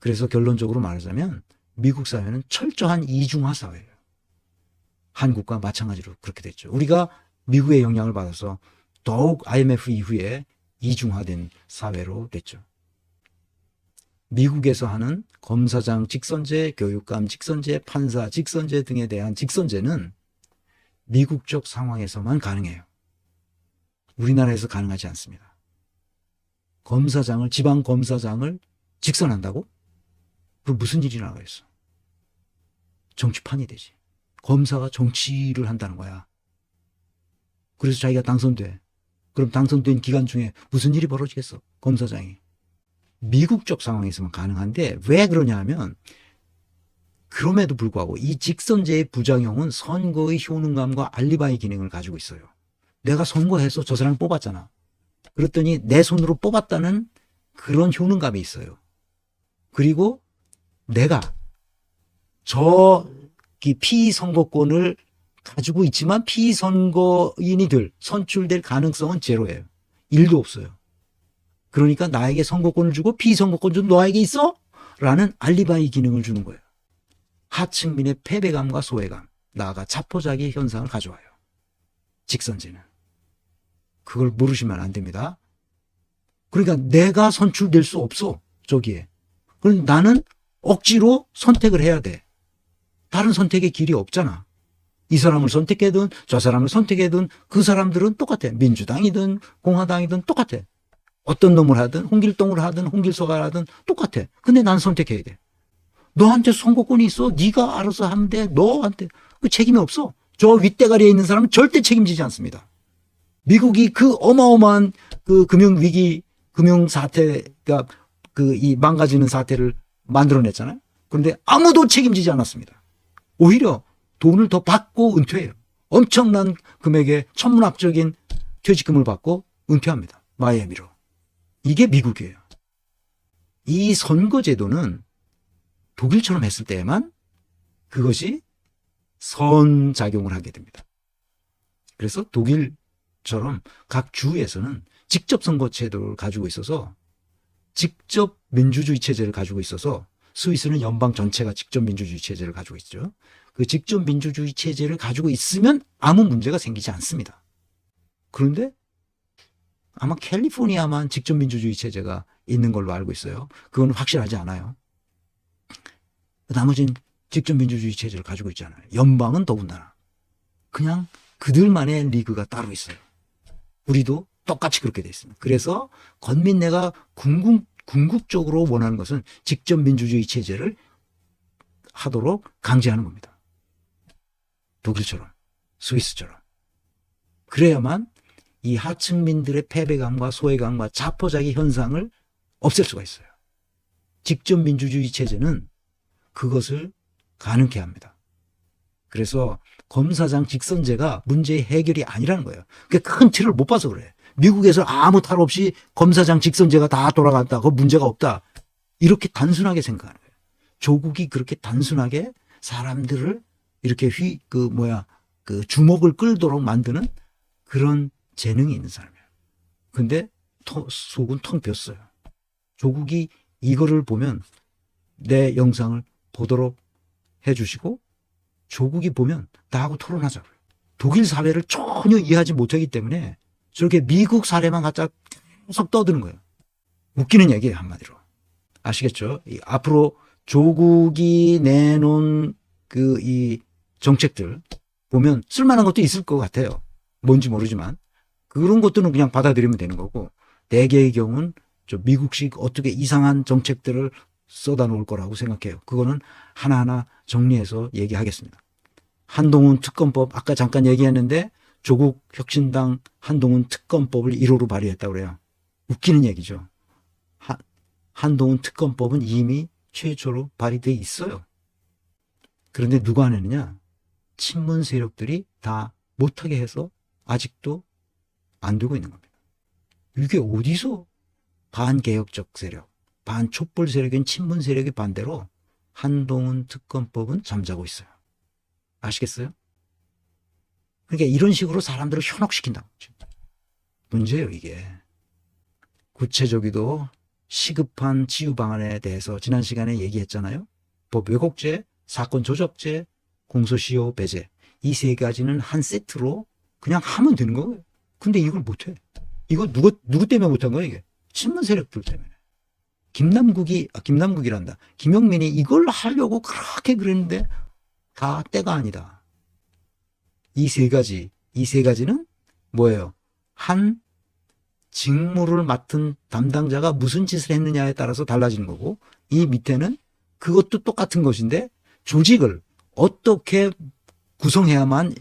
그래서 결론적으로 말하자면 미국 사회는 철저한 이중화 사회예요. 한국과 마찬가지로 그렇게 됐죠. 우리가 미국의 영향을 받아서 더욱 IMF 이후에 이중화된 사회로 됐죠. 미국에서 하는 검사장 직선제, 교육감 직선제, 판사 직선제 등에 대한 직선제는 미국적 상황에서만 가능해요. 우리나라에서 가능하지 않습니다. 검사장을, 지방 검사장을 직선한다고? 그럼 무슨 일이 나가겠어? 정치판이 되지. 검사가 정치를 한다는 거야. 그래서 자기가 당선돼. 그럼 당선된 기간 중에 무슨 일이 벌어지겠어? 검사장이. 미국적 상황에서만 가능한데 왜 그러냐 하면 그럼에도 불구하고 이 직선제의 부작용은 선거의 효능감과 알리바이 기능을 가지고 있어요. 내가 선거해서 저 사람을 뽑았잖아. 그랬더니 내 손으로 뽑았다는 그런 효능감이 있어요. 그리고 내가 피선거권을 가지고 있지만 피선거인이 선출될 가능성은 제로예요. 1도 없어요. 그러니까 나에게 선거권을 주고 피선거권 좀 너에게 있어? 라는 알리바이 기능을 주는 거예요. 하층민의 패배감과 소외감, 나아가 자포자기 현상을 가져와요. 직선제는. 그걸 모르시면 안 됩니다. 그러니까 내가 선출될 수 없어. 저기에. 그럼 나는 억지로 선택을 해야 돼. 다른 선택의 길이 없잖아. 이 사람을 선택하든 저 사람을 선택하든 그 사람들은 똑같아. 민주당이든 공화당이든 똑같아. 어떤 놈을 하든 홍길동을 하든 홍길서가 하든 똑같아. 근데 난 선택해야 돼. 너한테 선거권이 있어. 네가 알아서 하면 돼. 너한테 그 책임이 없어. 저 윗대가리에 있는 사람은 절대 책임지지 않습니다. 미국이 그 어마어마한 그 금융위기, 금융사태가 이 망가지는 사태를 만들어냈잖아요. 그런데 아무도 책임지지 않았습니다. 오히려 돈을 더 받고 은퇴해요. 엄청난 금액의 천문학적인 퇴직금을 받고 은퇴합니다. 마이애미로. 이게 미국이에요. 이 선거제도는 독일처럼 했을 때에만 그것이 선작용을 하게 됩니다. 그래서 독일처럼 각 주에서는 직접 선거제도를 가지고 있어서 직접 민주주의 체제를 가지고 있어서 스위스는 연방 전체가 직접 민주주의 체제를 가지고 있죠. 그 직접 민주주의 체제를 가지고 있으면 아무 문제가 생기지 않습니다. 그런데 아마 캘리포니아만 직접 민주주의 체제가 있는 걸로 알고 있어요. 그건 확실하지 않아요. 나머지는 직접 민주주의 체제를 가지고 있잖아요. 연방은 더군다나. 그냥 그들만의 리그가 따로 있어요. 우리도 똑같이 그렇게 돼 있습니다. 그래서 권민내가 궁극적으로 원하는 것은 직접 민주주의 체제를 하도록 강제하는 겁니다. 독일처럼, 스위스처럼. 그래야만 이 하층민들의 패배감과 소외감과 자포자기 현상을 없앨 수가 있어요. 직접 민주주의 체제는 그것을 가능케 합니다. 그래서 검사장 직선제가 문제의 해결이 아니라는 거예요. 큰 틀을 못 봐서 그래. 미국에서 아무 탈 없이 검사장 직선제가 다 돌아간다. 그 문제가 없다. 이렇게 단순하게 생각하는 거예요. 조국이 그렇게 단순하게 사람들을 이렇게 주목을 끌도록 만드는 그런 재능이 있는 사람이에요. 근데 속은 텅 비었어요. 조국이 이거를 보면 내 영상을 보도록 해주시고 조국이 보면 나하고 토론하자고요. 독일 사회를 전혀 이해하지 못하기 때문에 저렇게 미국 사례만 갖다 계속 떠드는 거예요. 웃기는 얘기예요, 한마디로. 아시겠죠? 앞으로 조국이 내놓은 이 정책들 보면 쓸만한 것도 있을 것 같아요. 뭔지 모르지만 그런 것들은 그냥 받아들이면 되는 거고 대개의 경우는 저 미국식 어떻게 이상한 정책들을 쏟아놓을 거라고 생각해요. 그거는 하나하나 정리해서 얘기하겠습니다. 한동훈 특검법 아까 잠깐 얘기했는데 조국 혁신당 한동훈 특검법을 1호로 발의했다고 그래요. 웃기는 얘기죠. 한동훈 특검법은 이미 최초로 발의돼 있어요. 그런데 누가 안 했느냐? 친문 세력들이 다 못하게 해서 아직도 안 되고 있는 겁니다. 이게 어디서 반개혁적 세력, 반촛불 세력인 친문 세력이 반대로 한동훈 특검법은 잠자고 있어요. 아시겠어요? 그러니까 이런 식으로 사람들을 현혹시킨다는 거죠. 문제예요, 이게. 구체적이도 시급한 치유 방안에 대해서 지난 시간에 얘기했잖아요. 법 왜곡죄, 사건 조작죄, 공소시효 배제. 이 세 가지는 한 세트로 그냥 하면 되는 거예요. 근데 이걸 못해. 이거 누구 때문에 못한 거야, 이게? 친문 세력들 때문에. 김남국이란다. 김용민이 이걸 하려고 그렇게 그랬는데 다 때가 아니다. 이 세 가지는 뭐예요? 한 직무를 맡은 담당자가 무슨 짓을 했느냐에 따라서 달라지는 거고, 이 밑에는 그것도 똑같은 것인데 조직을 어떻게 구성해야만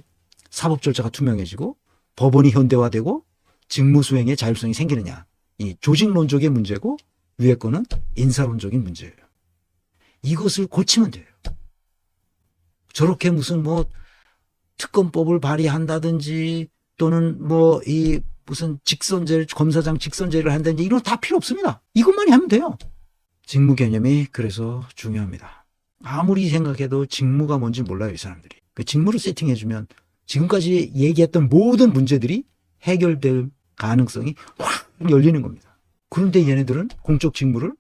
사법 절차가 투명해지고 법원이 현대화되고 직무 수행의 자율성이 생기느냐. 이 조직론적인 문제고 위에 거는 인사론적인 문제예요. 이것을 고치면 돼요. 저렇게 무슨 뭐 특검법을 발의한다든지 또는 뭐 이 무슨 직선제를, 검사장 직선제를 한다든지 이런 거 다 필요 없습니다. 이것만이 하면 돼요. 직무 개념이 그래서 중요합니다. 아무리 생각해도 직무가 뭔지 몰라요, 이 사람들이. 그 직무를 세팅해주면 지금까지 얘기했던 모든 문제들이 해결될 가능성이 확 열리는 겁니다. 그런데 얘네들은 공적 직무를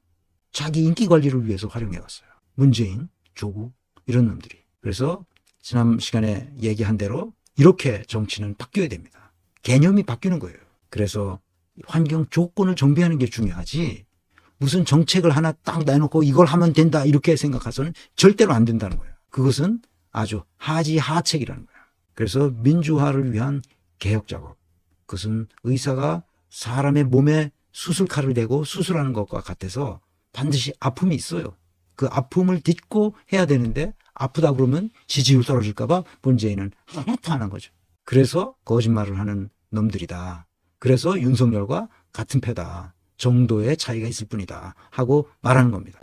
자기 인기 관리를 위해서 활용해왔어요. 문재인, 조국 이런 놈들이. 그래서 지난 시간에 얘기한 대로 이렇게 정치는 바뀌어야 됩니다. 개념이 바뀌는 거예요. 그래서 환경 조건을 정비하는 게 중요하지 무슨 정책을 하나 딱 내놓고 이걸 하면 된다 이렇게 생각해서는 절대로 안 된다는 거예요. 그것은 아주 하지하책이라는 거예요. 그래서 민주화를 위한 개혁 작업. 그것은 의사가 사람의 몸에 수술칼을 대고 수술하는 것과 같아서 반드시 아픔이 있어요. 그 아픔을 딛고 해야 되는데 아프다 그러면 지지율 떨어질까 봐 문재인은 하나도 안 한 거죠. 그래서 거짓말을 하는 놈들이다. 그래서 윤석열과 같은 패다. 정도의 차이가 있을 뿐이다 하고 말하는 겁니다.